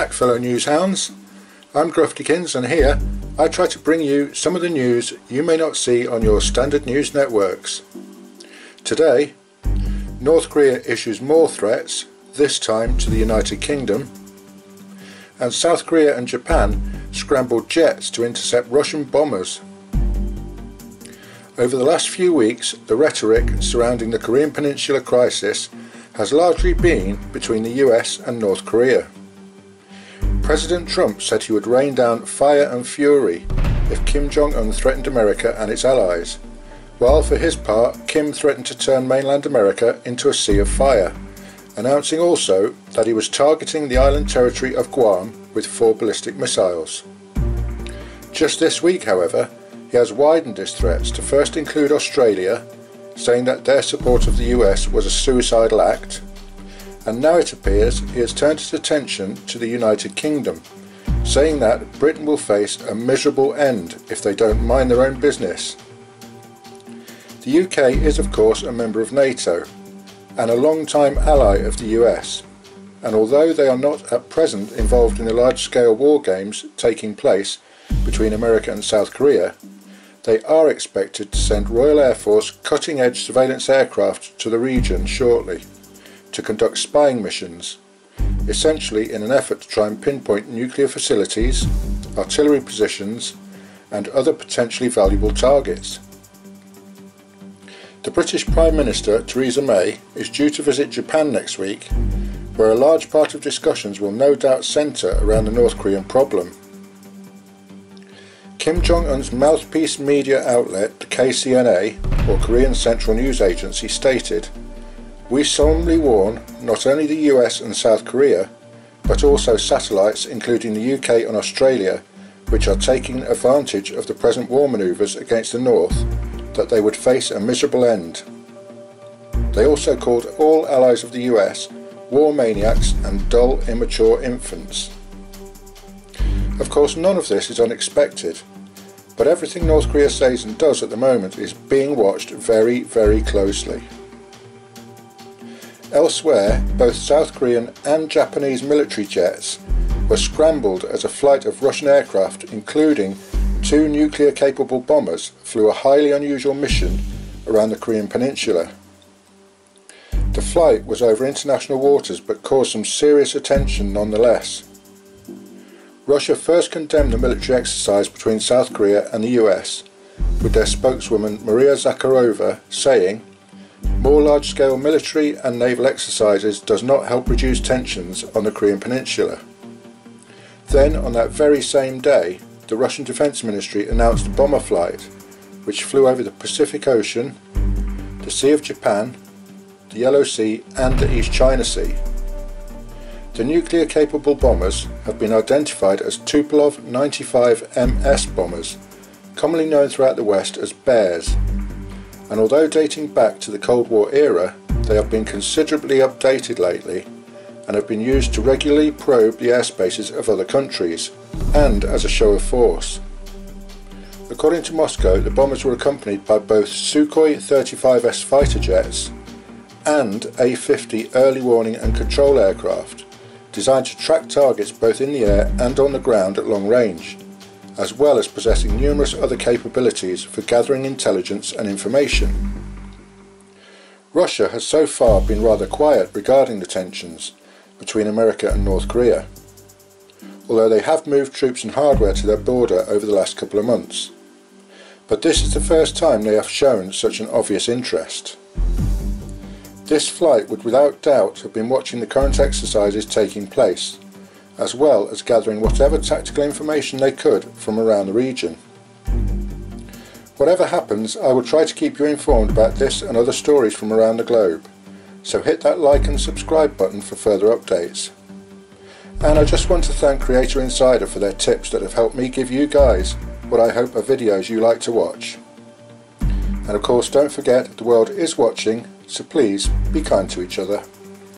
back, fellow news hounds. I'm Gruftikins, and here I try to bring you some of the news you may not see on your standard news networks. Today, North Korea issues more threats, this time to the United Kingdom, and South Korea and Japan scrambled jets to intercept Russian bombers. Over the last few weeks, the rhetoric surrounding the Korean Peninsula crisis has largely been between the US and North Korea. President Trump said he would rain down fire and fury if Kim Jong-un threatened America and its allies, while for his part Kim threatened to turn mainland America into a sea of fire, announcing also that he was targeting the island territory of Guam with 4 ballistic missiles. Just this week, however, he has widened his threats to first include Australia, saying that their support of the US was a suicidal act, and now it appears he has turned his attention to the United Kingdom, saying that Britain will face a miserable end if they don't mind their own business. The UK is of course a member of NATO and a long-time ally of the US, and although they are not at present involved in the large-scale war games taking place between America and South Korea, they are expected to send Royal Air Force cutting-edge surveillance aircraft to the region shortly to conduct spying missions, essentially in an effort to try and pinpoint nuclear facilities, artillery positions and other potentially valuable targets. The British Prime Minister Theresa May is due to visit Japan next week, where a large part of discussions will no doubt centre around the North Korean problem. Kim Jong-un's mouthpiece media outlet, the KCNA, or Korean Central News Agency, stated, "We solemnly warn not only the US and South Korea, but also satellites including the UK and Australia, which are taking advantage of the present war manoeuvres against the North, that they would face a miserable end." They also called all allies of the US war maniacs and dull, immature infants. Of course, none of this is unexpected, but everything North Korea says and does at the moment is being watched very, very closely. Elsewhere, both South Korean and Japanese military jets were scrambled as a flight of Russian aircraft, including 2 nuclear-capable bombers, flew a highly unusual mission around the Korean Peninsula. The flight was over international waters but caused some serious attention nonetheless. Russia first condemned the military exercise between South Korea and the US, with their spokeswoman Maria Zakharova saying, "More large-scale military and naval exercises does not help reduce tensions on the Korean Peninsula." Then, on that very same day, the Russian Defense Ministry announced a bomber flight, which flew over the Pacific Ocean, the Sea of Japan, the Yellow Sea and the East China Sea. The nuclear-capable bombers have been identified as Tupolev 95 MS bombers, commonly known throughout the West as Bears, and although dating back to the Cold War era, they have been considerably updated lately and have been used to regularly probe the airspaces of other countries, and as a show of force. According to Moscow, the bombers were accompanied by both Sukhoi 35S fighter jets and A-50 early warning and control aircraft, designed to track targets both in the air and on the ground at long range, as well as possessing numerous other capabilities for gathering intelligence and information. Russia has so far been rather quiet regarding the tensions between America and North Korea, although they have moved troops and hardware to their border over the last couple of months. But this is the first time they have shown such an obvious interest. This flight would without doubt have been watching the current exercises taking place, as well as gathering whatever tactical information they could from around the region. Whatever happens, I will try to keep you informed about this and other stories from around the globe, so hit that like and subscribe button for further updates. And I just want to thank Creator Insider for their tips that have helped me give you guys what I hope are videos you like to watch. And of course, don't forget, the world is watching, so please be kind to each other.